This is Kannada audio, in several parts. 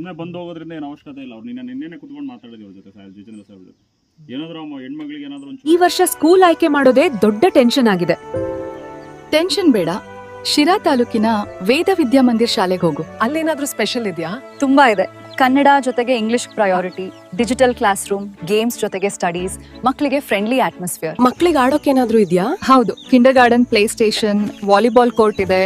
ಸುಮ್ಮನೆ ಬಂದು ಹೋಗೋದ್ರಿಂದ ಏನು ಅವಶ್ಯಕತೆ ಇಲ್ಲ. ಅವ್ರು ನಿನ್ನೆ ಕುತ್ಕೊಂಡು ಮಾತಾಡಿದ್ವಿ ಅವ್ರ ಜೊತೆ, ಜಿತೇಂದ್ರ ಸಾಹೇಬ್ ಜೊತೆ. ಏನಾದರೂ ಹೆಣ್ಮಕ್ಳಿಗೆ ಏನಾದರೂ ಈ ವರ್ಷ ಸ್ಕೂಲ್ ಆಯ್ಕೆ ಮಾಡೋದೇ ದೊಡ್ಡ ಟೆನ್ಷನ್ ಆಗಿದೆ. ಟೆನ್ಷನ್ ಬೇಡ, ಶಿರಾ ತಾಲೂಕಿನ ವೇದ ವಿದ್ಯಾಮಂದಿರ್ ಶಾಲೆಗೆ ಹೋಗು. ಅಲ್ಲೇನಾದ್ರೂ ಸ್ಪೆಷಲ್ ಇದೆಯಾ? ತುಂಬಾ ಇದೆ. ಕನ್ನಡ ಜೊತೆಗೆ English priority, digital class room, games ಜೊತೆಗೆ ಸ್ಟಡೀಸ್, ಮಕ್ಕಳಿಗೆ ಫ್ರೆಂಡ್ಲಿ ಅಟ್ಮಾಸ್ಫಿಯರ್. ಮಕ್ಕಳಿಗೆ ಆಡೋಕೇನಾದ್ರೂ ಇದೆಯಾ? ಹೌದು, Kinder garden, play station, volleyball court ಇದೆ.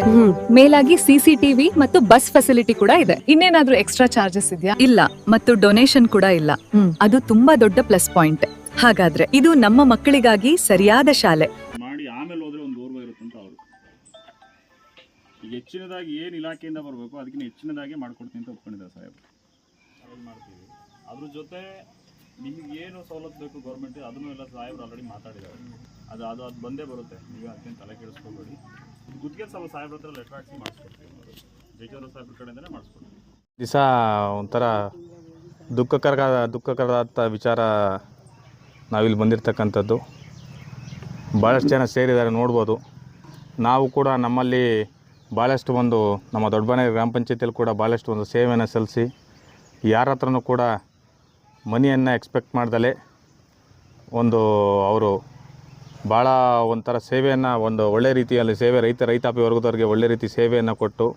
ಮೇಲಾಗಿ CCTV ಮತ್ತು ಬಸ್ ಫೆಸಿಲಿಟಿ ಕೂಡ ಇದೆ. ಇನ್ನೇನಾದ್ರೂ ಎಕ್ಸ್ಟ್ರಾ ಚಾರ್ಜಸ್ ಇದೆಯಾ? ಇಲ್ಲ, ಮತ್ತು ಡೊನೇಷನ್ ಕೂಡ ಇಲ್ಲ. ಅದು ತುಂಬಾ ದೊಡ್ಡ ಪ್ಲಸ್ ಪಾಯಿಂಟ್. ಹಾಗಾದ್ರೆ ಇದು ನಮ್ಮ ಮಕ್ಕಳಿಗಾಗಿ ಸರಿಯಾದ ಶಾಲೆ. ಮಾಡಿ ಆಮೇಲೆ ಹೋದ್ರೆ ಒಂದು ಗೌರವ ಇರುತ್ತೆ ಅಂತ ಅವರು. ಈಗ ಹೆಚ್ಚಿನದಾಗಿ ಏನು ಇಲಾಖೆಯಿಂದ ಬರಬೇಕು ಅದಕ್ಕಿಂತ ಹೆಚ್ಚಿನದಾಗಿ ಮಾಡ್ಕೊಡ್ತೀನಿ ಅಂತ ಒಪ್ಕೊಂಡಿದ್ದಾರೆ ಸಾಹೇಬ್. ಅದನ್ನು ಮಾಡ್ತೀವಿ. ಅದ್ರ ಜೊತೆ ನಿಮಗೆ ಏನು ಸವಲತ್ತು ಬೇಕು ಗೌರ್ಮೆಂಟ್, ಅದನ್ನು ಎಲ್ಲ ಸಾಹೇಬ್ರು ಆಲ್ರೆಡಿ ಮಾತಾಡಿದ್ದಾರೆ. ಅದು ಬಂದೇ ಬರುತ್ತೆ. ಈಗ ಅದಕ್ಕೆ ತಲೆ ಕೆಡಿಸ್ಕೋಬೇಡಿ. ಗುತ್ತಿಗೆ ಸಾಹೇಬ್ರ ಹತ್ರ ಲೆಟರ್ ಹಾಕಿ ಮಾಡಿಸ್ಕೊಡ್ತೀವಿ. ಜಯಚಂದ್ರ ಸಾಹೇಬ್ರ ಕಡೆಯಿಂದಲೇ ಮಾಡಿಸ್ಕೊಡ್ತೀವಿ. ದಿವಸ ಒಂಥರ ದುಃಖಕರದ ವಿಚಾರ ನಾವಿಲ್ಲಿ ಬಂದಿರತಕ್ಕಂಥದ್ದು. ಭಾಳಷ್ಟು ಜನ ಸೇರಿದ್ದಾರೆ ನೋಡ್ಬೋದು. ನಾವು ಕೂಡ ನಮ್ಮಲ್ಲಿ ಭಾಳಷ್ಟು ಒಂದು ನಮ್ಮ ದೊಡ್ಡಬಾಣೆ ಗ್ರಾಮ ಪಂಚಾಯತಿಯಲ್ಲಿ ಕೂಡ ಭಾಳಷ್ಟು ಒಂದು ಸೇವೆಯನ್ನು ಸಲ್ಲಿಸಿ ಯಾರ ಹತ್ರನೂ ಕೂಡ ಮನಿಯನ್ನು ಎಕ್ಸ್ಪೆಕ್ಟ್ ಮಾಡ್ದಲೇ ಒಂದು ಅವರು ಭಾಳ ಒಂಥರ ಸೇವೆಯನ್ನು ಒಂದು ಒಳ್ಳೆ ರೀತಿಯಲ್ಲಿ ರೈತಾಪಿ ವರ್ಗದವ್ರಿಗೆ ಒಳ್ಳೆ ರೀತಿ ಸೇವೆಯನ್ನು ಕೊಟ್ಟು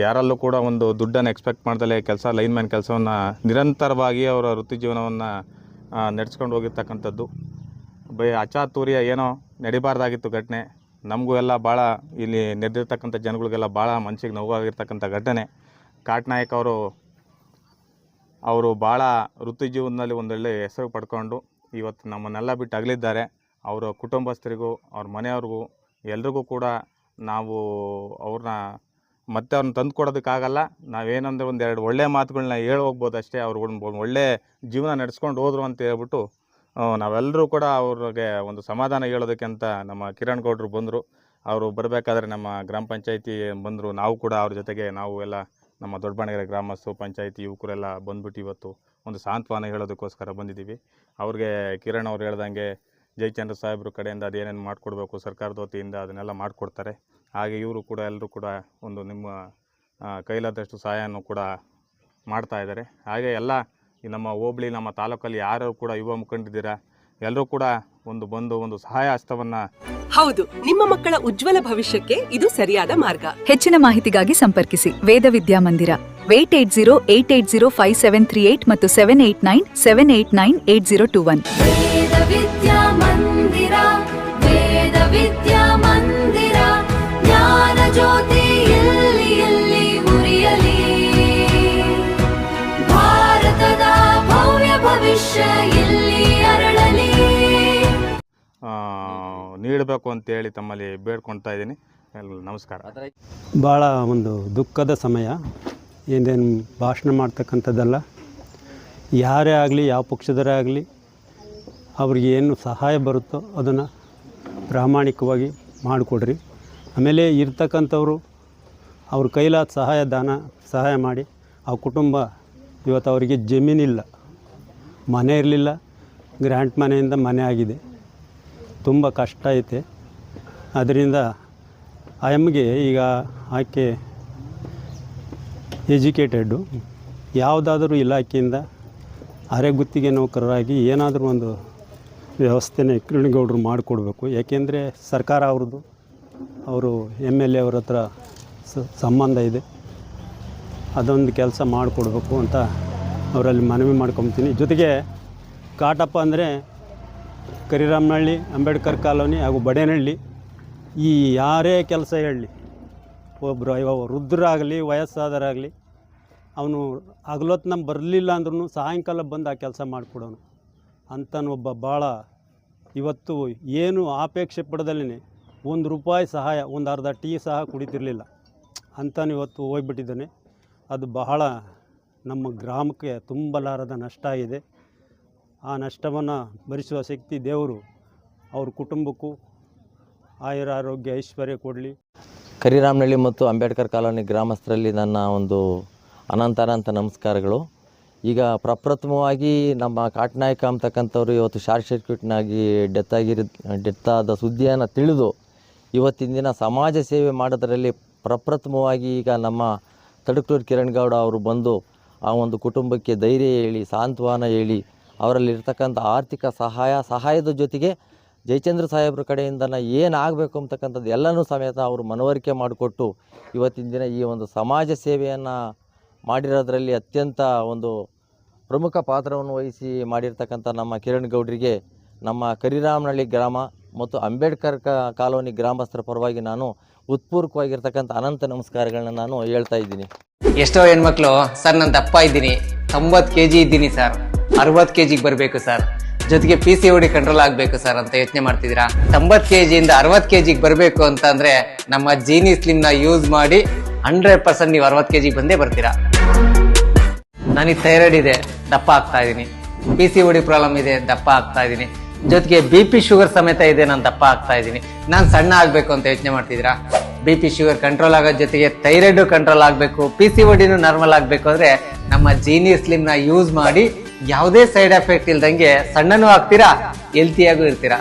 ಯಾರಲ್ಲೂ ಕೂಡ ಒಂದು ದುಡ್ಡನ್ನು ಎಕ್ಸ್ಪೆಕ್ಟ್ ಮಾಡ್ದಲೇ ಲೈನ್ಮ್ಯಾನ್ ಕೆಲಸವನ್ನು ನಿರಂತರವಾಗಿ ಅವರ ವೃತ್ತಿ ಜೀವನವನ್ನು ನಡೆಸ್ಕೊಂಡು ಹೋಗಿರ್ತಕ್ಕಂಥದ್ದು. ಅಚಾತುರ್ಯ ಏನೋ ನಡಿಬಾರ್ದಾಗಿತ್ತು ಘಟನೆ. ನಮಗೂ ಎಲ್ಲ ಭಾಳ ಇಲ್ಲಿ ನೆರೆದಿರ್ತಕ್ಕಂಥ ಜನಗಳಿಗೆಲ್ಲ ಭಾಳ ಮನಸ್ಸಿಗೆ ನೋವಾಗಿರ್ತಕ್ಕಂಥ ಘಟನೆ. ಕಾಟ್ನಾಯಕ್ ಅವರು ಭಾಳ ವೃತ್ತಿ ಜೀವನದಲ್ಲಿ ಒಂದೊಳ್ಳೆ ಹೆಸರು ಪಡ್ಕೊಂಡು ಇವತ್ತು ನಮ್ಮನ್ನೆಲ್ಲ ಬಿಟ್ಟು ಅಗಲಿದ್ದಾರೆ. ಅವರ ಕುಟುಂಬಸ್ಥರಿಗೂ ಅವ್ರ ಮನೆಯವ್ರಿಗೂ ಎಲ್ರಿಗೂ ಕೂಡ ನಾವು ಅವ್ರನ್ನ ತಂದು ಕೊಡೋದಕ್ಕಾಗಲ್ಲ. ನಾವೇನಂದರೆ ಒಂದೆರಡು ಒಳ್ಳೆಯ ಮಾತುಗಳನ್ನ ಹೇಳಿ ಹೋಗ್ಬೋದು ಅಷ್ಟೇ. ಅವ್ರು ಒಳ್ಳೆ ಜೀವನ ನಡೆಸ್ಕೊಂಡು ಹೋದರು ಅಂತ ಹೇಳ್ಬಿಟ್ಟು ನಾವೆಲ್ಲರೂ ಕೂಡ ಅವ್ರಿಗೆ ಒಂದು ಸಮಾಧಾನ ಹೇಳೋದಕ್ಕೆ ಅಂತ ನಮ್ಮ ಕಿರಣ್ ಗೌಡ್ರು ಬಂದರು. ಅವರು ಬರಬೇಕಾದ್ರೆ ನಮ್ಮ ಗ್ರಾಮ ಪಂಚಾಯತಿ ಬಂದರು. ನಾವು ಕೂಡ ಅವ್ರ ಜೊತೆಗೆ ನಾವು ಎಲ್ಲ ನಮ್ಮ ದೊಡ್ಡಬಾಣಗೆರೆ ಗ್ರಾಮಸ್ಥರು, ಪಂಚಾಯತಿ ಯುವಕರೆಲ್ಲ ಬಂದ್ಬಿಟ್ಟು ಇವತ್ತು ಒಂದು ಸಾಂತ್ವನ ಹೇಳೋದಕ್ಕೋಸ್ಕರ ಬಂದಿದ್ದೀವಿ. ಅವ್ರಿಗೆ ಕಿರಣ್ ಅವ್ರು ಹೇಳ್ದಂಗೆ ಜಯಚಂದ್ರ ಸಾಹೇಬ್ರ ಕಡೆಯಿಂದ ಅದೇನೇನು ಮಾಡಿಕೊಡ್ಬೇಕು ಸರ್ಕಾರದ ವತಿಯಿಂದ ಅದನ್ನೆಲ್ಲ ಮಾಡಿಕೊಡ್ತಾರೆ. ಹಾಗೆ ಇವರು ಕೂಡ ಎಲ್ಲರೂ ಕೂಡ ಒಂದು ನಿಮ್ಮ ಕೈಲಾದಷ್ಟು ಸಹಾಯನೂ ಕೂಡ ಮಾಡ್ತಾಯಿದ್ದಾರೆ. ಹಾಗೆ ಎಲ್ಲ ನಮ್ಮ ಹೋಬಳಿ ನಮ್ಮ ತಾಲೂಕಲ್ಲಿ ಯಾರು ಕೂಡ ಯುವ ಮುಖಂಡರಿದ್ದೀರಾ ಎಲ್ಲರೂ ಕೂಡ ಒಂದು ಸಹಾಯ ಹಸ್ತವನ್ನು. ಹೌದು, ನಿಮ್ಮ ಮಕ್ಕಳ ಉಜ್ವಲ ಭವಿಷ್ಯಕ್ಕೆ ಇದು ಸರಿಯಾದ ಮಾರ್ಗ. ಹೆಚ್ಚಿನ ಮಾಹಿತಿಗಾಗಿ ಸಂಪರ್ಕಿಸಿ ವೇದ ವಿದ್ಯಾಮಂದಿರ 8808805738 ಮತ್ತು 78978988021. ವೇದ ವಿದ್ಯಾಮಂದಿರ, ವೇದ ವಿದ್ಯಾಮಂದಿರ, ಜ್ಞಾನ ಜ್ಯೋತಿ ಎಲ್ಲಿ ಎಲ್ಲಿ ಉರಿಯಲಿ, ಭಾರತದ ಭವ್ಯ ಭವಿಷ್ಯ ಎಲ್ಲಿ ಅರಳಲಿ ನೀಡಬೇಕು ಅಂತೇಳಿ ತಮ್ಮಲ್ಲಿ ಬೇಡ್ಕೊಳ್ತಾ ಇದ್ದೀನಿ. ನಮಸ್ಕಾರ. ಭಾಳ ಒಂದು ದುಃಖದ ಸಮಯ. ಏನೇನು ಭಾಷಣ ಮಾಡ್ತಕ್ಕಂಥದ್ದಲ್ಲ. ಯಾರೇ ಆಗಲಿ, ಯಾವ ಪಕ್ಷದವರೇ ಆಗಲಿ, ಅವ್ರಿಗೆ ಏನು ಸಹಾಯ ಬರುತ್ತೋ ಅದನ್ನು ಪ್ರಾಮಾಣಿಕವಾಗಿ ಮಾಡಿಕೊಡ್ರಿ. ಆಮೇಲೆ ಇರ್ತಕ್ಕಂಥವ್ರು ಅವ್ರ ಕೈಲಾದ ಸಹಾಯ ಮಾಡಿ. ಆ ಕುಟುಂಬ ಇವತ್ತು ಅವರಿಗೆ ಜಮೀನಿಲ್ಲ, ಮನೆ ಇರಲಿಲ್ಲ, ಗ್ರ್ಯಾಂಟ್ ಮನೆಯಿಂದ ಮನೆ ಆಗಿದೆ. ತುಂಬ ಕಷ್ಟ ಐತೆ. ಅದರಿಂದ ಆ ಎಮ್ಮಿಗೆ ಈಗ ಆಕೆ ಎಜುಕೇಟೆಡ್ಡು, ಯಾವುದಾದ್ರೂ ಇಲಾಖೆಯಿಂದ ಅರೆಗುತ್ತಿಗೆ ನೌಕರರಾಗಿ ಏನಾದರೂ ಒಂದು ವ್ಯವಸ್ಥೆನ ಕಿರಣಗೌಡರು ಮಾಡಿಕೊಡ್ಬೇಕು. ಯಾಕೆಂದರೆ ಸರ್ಕಾರ ಅವ್ರದ್ದು, ಅವರು MLA ಅವ್ರ ಹತ್ರ ಸಂಬಂಧ ಇದೆ. ಅದೊಂದು ಕೆಲಸ ಮಾಡಿಕೊಡ್ಬೇಕು ಅಂತ ಅವರಲ್ಲಿ ಮನವಿ ಮಾಡ್ಕೊತೀನಿ. ಜೊತೆಗೆ ಕಾಟಪ್ಪ ಅಂದರೆ ಕರಿರಾಮನಹಳ್ಳಿ, ಅಂಬೇಡ್ಕರ್ ಕಾಲೋನಿ ಹಾಗೂ ಬಡೇನಹಳ್ಳಿ, ಈ ಯಾರೇ ಕೆಲಸ ಹೇಳಲಿ, ಒಬ್ಬರು ವೃದ್ಧರಾಗಲಿ ವಯಸ್ಸಾದರಾಗಲಿ, ಅವನು ಹಗಲೊತ್ತು ಬರಲಿಲ್ಲ ಅಂದ್ರೂ ಸಾಯಂಕಾಲ ಬಂದು ಆ ಕೆಲಸ ಮಾಡಿಕೊಡೋನು ಅಂತನೊಬ್ಬ ಭಾಳ ಇವತ್ತು ಏನು ಆಪೇಕ್ಷೆ ಪಡೆದಲ್ಲೇ ₹1 ಸಹಾಯ, ಒಂದು ಅರ್ಧ ಟೀ ಸಹ ಕುಡಿತಿರಲಿಲ್ಲ ಅಂತಾನು ಇವತ್ತು ಹೋಗ್ಬಿಟ್ಟಿದ್ದಾನೆ. ಅದು ಬಹಳ ನಮ್ಮ ಗ್ರಾಮಕ್ಕೆ ತುಂಬಲಾರದ ನಷ್ಟ ಆಗಿದೆ. ಆ ನಷ್ಟವನ್ನು ಭರಿಸುವ ಶಕ್ತಿ ದೇವರು ಅವ್ರ ಕುಟುಂಬಕ್ಕೂ ಆಯುರಾರೋಗ್ಯ ಐಶ್ವರ್ಯ ಕೊಡಲಿ. ಕರಿರಾಮನಹಳ್ಳಿ ಮತ್ತು ಅಂಬೇಡ್ಕರ್ ಕಾಲೋನಿ ಗ್ರಾಮಸ್ಥರಲ್ಲಿ ನನ್ನ ಒಂದು ಅನಂತ ನಮಸ್ಕಾರಗಳು. ಈಗ ಪ್ರಪ್ರಥಮವಾಗಿ ನಮ್ಮ ಕಾಟ್ನಾಯಕ ಅಂತಕ್ಕಂಥವ್ರು ಇವತ್ತು ಶಾರ್ಟ್ ಸರ್ಕ್ಯೂಟ್ನಾಗಿ ಡೆತ್ ಆದ ಸುದ್ದಿಯನ್ನು ತಿಳಿದು ಇವತ್ತಿನ ದಿನ ಸಮಾಜ ಸೇವೆ ಮಾಡೋದರಲ್ಲಿ ಪ್ರಪ್ರಥಮವಾಗಿ ಈಗ ನಮ್ಮ ತಡಕೂರು ಕಿರಣ್ ಗೌಡ ಅವರು ಬಂದು ಆ ಒಂದು ಕುಟುಂಬಕ್ಕೆ ಧೈರ್ಯ ಹೇಳಿ, ಸಾಂತ್ವನ ಹೇಳಿ, ಅವರಲ್ಲಿರ್ತಕ್ಕಂಥ ಆರ್ಥಿಕ ಸಹಾಯದ ಜೊತೆಗೆ ಜಯಚಂದ್ರ ಸಾಹೇಬ್ರ ಕಡೆಯಿಂದ ಏನಾಗಬೇಕು ಅಂತಕ್ಕಂಥದ್ದು ಎಲ್ಲನೂ ಸಮೇತ ಅವರು ಮನವರಿಕೆ ಮಾಡಿಕೊಟ್ಟು ಇವತ್ತಿನ ದಿನ ಈ ಒಂದು ಸಮಾಜ ಸೇವೆಯನ್ನು ಮಾಡಿರೋದ್ರಲ್ಲಿ ಅತ್ಯಂತ ಒಂದು ಪ್ರಮುಖ ಪಾತ್ರವನ್ನು ವಹಿಸಿ ಮಾಡಿರ್ತಕ್ಕಂಥ ನಮ್ಮ ಕಿರಣ್ ಗೌಡ್ರಿಗೆ ನಮ್ಮ ಕರಿರಾಮನಹಳ್ಳಿ ಗ್ರಾಮ ಮತ್ತು ಅಂಬೇಡ್ಕರ್ ಕಾಲೋನಿ ಗ್ರಾಮಸ್ಥರ ಪರವಾಗಿ ನಾನು ಉತ್ಪೂರ್ವಕವಾಗಿರ್ತಕ್ಕಂಥ ಅನಂತ ನಮಸ್ಕಾರಗಳನ್ನ ನಾನು ಹೇಳ್ತಾ ಇದ್ದೀನಿ. ಎಷ್ಟೋ ಹೆಣ್ಮಕ್ಳು ಸರ್ ನಾನು ದಪ್ಪ ಇದ್ದೀನಿ, 90 kg ಇದ್ದೀನಿ ಸರ್, 60 kgಗೆ ಬರಬೇಕು ಸರ್, ಜೊತೆಗೆ PCOD ಕಂಟ್ರೋಲ್ ಆಗಬೇಕು ಸರ್ ಅಂತ ಯೋಚನೆ ಮಾಡ್ತಿದ್ದೀರಾ. 90 kg ಇಂದ 60 kgಗೆ ಬರಬೇಕು ಅಂತಂದ್ರೆ ನಮ್ಮ ಜೀನಿ ಸ್ಲಿಮ್ನ ಯೂಸ್ ಮಾಡಿ 100% ನೀವು 60 kg ಬಂದೇ ಬರ್ತೀರಾ. ನನಗೆ ಥೈರಾಯ್ಡ್ ಇದೆ, ದಪ್ಪ ಆಗ್ತಾ ಇದ್ದೀನಿ. PCOD ಪ್ರಾಬ್ಲಮ್ ಇದೆ, ದಪ್ಪ ಆಗ್ತಾ ಇದ್ದೀನಿ. ಜೊತೆಗೆ BP ಶುಗರ್ ಸಮೇತ ಇದೆ, ನಾನು ದಪ್ಪ ಆಗ್ತಾ ಇದ್ದೀನಿ. ನಾನು ಸಣ್ಣ ಆಗ್ಬೇಕು ಅಂತ ಯೋಚನೆ ಮಾಡ್ತಿದ್ದೀರಾ. BP ಶುಗರ್ ಕಂಟ್ರೋಲ್ ಆಗೋ ಜೊತೆಗೆ ಥೈರಾಯ್ಡ್ ಕಂಟ್ರೋಲ್ ಆಗಬೇಕು, PCODನೂ ನಾರ್ಮಲ್ ಆಗಬೇಕು ಅಂದ್ರೆ ನಮ್ಮ ಜೀನಿ ಸ್ಲಿಮ್ನ ಯೂಸ್ ಮಾಡಿ ಯಾವುದೇ ಸೈಡ್ ಎಫೆಕ್ಟ್ ಇಲ್ದಂಗೆ ಸಣ್ಣನೂ ಆಗ್ತೀರಾ, ಹೆಲ್ತಿಯಾಗೂ ಇರ್ತೀರಾ.